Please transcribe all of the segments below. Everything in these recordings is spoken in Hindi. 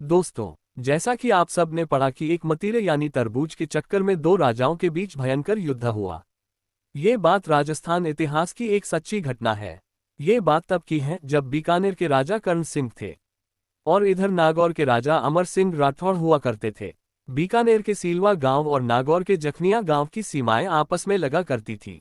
दोस्तों, जैसा कि आप सब ने पढ़ा कि एक मतीरे यानी तरबूज के चक्कर में दो राजाओं के बीच भयंकर युद्ध हुआ। ये बात राजस्थान इतिहास की एक सच्ची घटना है। ये बात तब की है जब बीकानेर के राजा कर्ण सिंह थे और इधर नागौर के राजा अमर सिंह राठौड़ हुआ करते थे। बीकानेर के सीलवा गांव और नागौर के जखनिया गांव की सीमाएं आपस में लगा करती थी।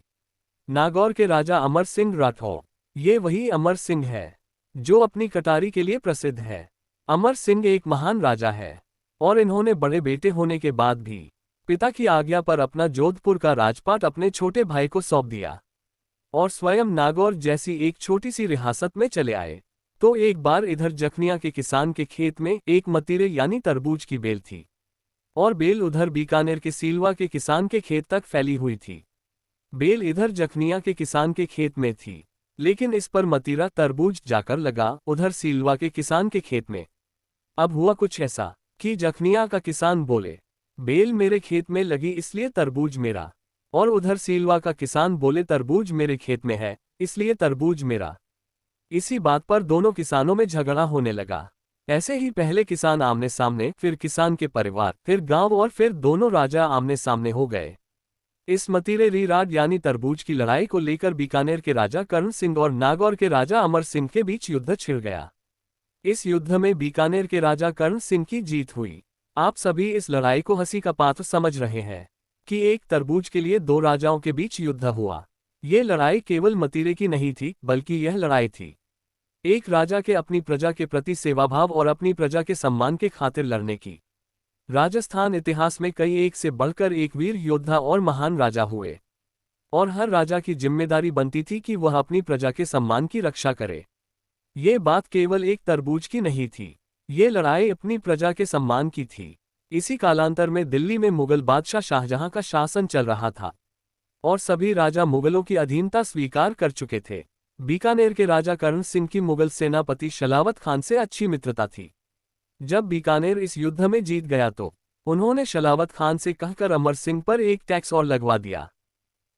नागौर के राजा अमर सिंह राठौड़, ये वही अमर सिंह है जो अपनी कटारी के लिए प्रसिद्ध है। अमर सिंह एक महान राजा है और इन्होंने बड़े बेटे होने के बाद भी पिता की आज्ञा पर अपना जोधपुर का राजपाट अपने छोटे भाई को सौंप दिया और स्वयं नागौर जैसी एक छोटी सी रियासत में चले आए। तो एक बार इधर जखनिया के किसान के खेत में एक मतीरे यानी तरबूज की बेल थी और बेल उधर बीकानेर के सीलवा के किसान के खेत तक फैली हुई थी। बेल इधर जखनिया के किसान के खेत में थी, लेकिन इस पर मतीरा तरबूज जाकर लगा उधर सीलवा के किसान के खेत में। अब हुआ कुछ ऐसा कि जखनिया का किसान बोले, बेल मेरे खेत में लगी इसलिए तरबूज मेरा, और उधर सीलवा का किसान बोले तरबूज मेरे खेत में है इसलिए तरबूज मेरा। इसी बात पर दोनों किसानों में झगड़ा होने लगा। ऐसे ही पहले किसान आमने सामने, फिर किसान के परिवार, फिर गांव और फिर दोनों राजा आमने सामने हो गए। इस मतीरे रीराड यानी तरबूज की लड़ाई को लेकर बीकानेर के राजा कर्ण सिंह और नागौर के राजा अमर सिंह के बीच युद्ध छिड़ गया। इस युद्ध में बीकानेर के राजा कर्ण सिंह की जीत हुई। आप सभी इस लड़ाई को हंसी का पात्र समझ रहे हैं कि एक तरबूज के लिए दो राजाओं के बीच युद्ध हुआ। ये लड़ाई केवल मतीरे की नहीं थी, बल्कि यह लड़ाई थी एक राजा के अपनी प्रजा के प्रति सेवाभाव और अपनी प्रजा के सम्मान के खातिर लड़ने की। राजस्थान इतिहास में कई एक से बढ़कर एक वीर योद्धा और महान राजा हुए और हर राजा की जिम्मेदारी बनती थी कि वह अपनी प्रजा के सम्मान की रक्षा करे। ये बात केवल एक तरबूज की नहीं थी, ये लड़ाई अपनी प्रजा के सम्मान की थी। इसी कालांतर में दिल्ली में मुगल बादशाह शाहजहां का शासन चल रहा था और सभी राजा मुगलों की अधीनता स्वीकार कर चुके थे। बीकानेर के राजा कर्ण सिंह की मुगल सेनापति शलावत खान से अच्छी मित्रता थी। जब बीकानेर इस युद्ध में जीत गया तो उन्होंने शलावत खान से कहकर अमर सिंह पर एक टैक्स और लगवा दिया।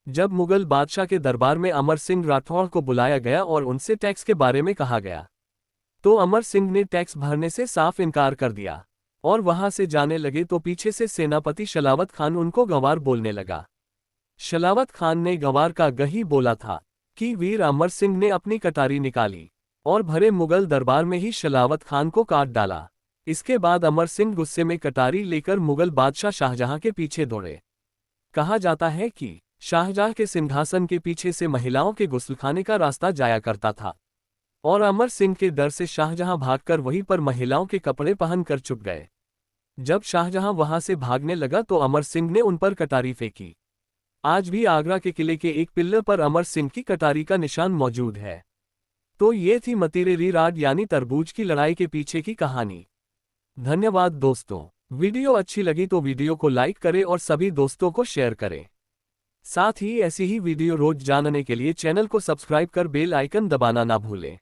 जब मुगल बादशाह के दरबार में अमर सिंह राठौड़ को बुलाया गया और उनसे टैक्स के बारे में कहा गया, तो अमर सिंह ने टैक्स भरने से साफ इनकार कर दिया और वहां से जाने लगे तो पीछे से सेनापति शलावत खान उनको गंवार बोलने लगा। शलावत खान ने गंवार का गही बोला था कि वीर अमर सिंह ने अपनी कटारी निकाली और भरे मुगल दरबार में ही शलावत खान को काट डाला। इसके बाद अमर सिंह गुस्से में कटारी लेकर मुगल बादशाह शाहजहां के पीछे दौड़े। कहा जाता है कि शाहजहां के सिंहासन के पीछे से महिलाओं के गुस्लखाने का रास्ता जाया करता था और अमर सिंह के डर से शाहजहां भागकर वहीं पर महिलाओं के कपड़े पहनकर छुप गए। जब शाहजहां वहां से भागने लगा तो अमर सिंह ने उन पर कटारी फेंकी। आज भी आगरा के किले के एक पिल्लर पर अमर सिंह की कटारी का निशान मौजूद है। तो ये थी मतीरे रीराड यानी तरबूज की लड़ाई के पीछे की कहानी। धन्यवाद दोस्तों। वीडियो अच्छी लगी तो वीडियो को लाइक करें और सभी दोस्तों को शेयर करें। साथ ही ऐसी ही वीडियो रोज जानने के लिए चैनल को सब्सक्राइब कर बेल आइकन दबाना ना भूलें।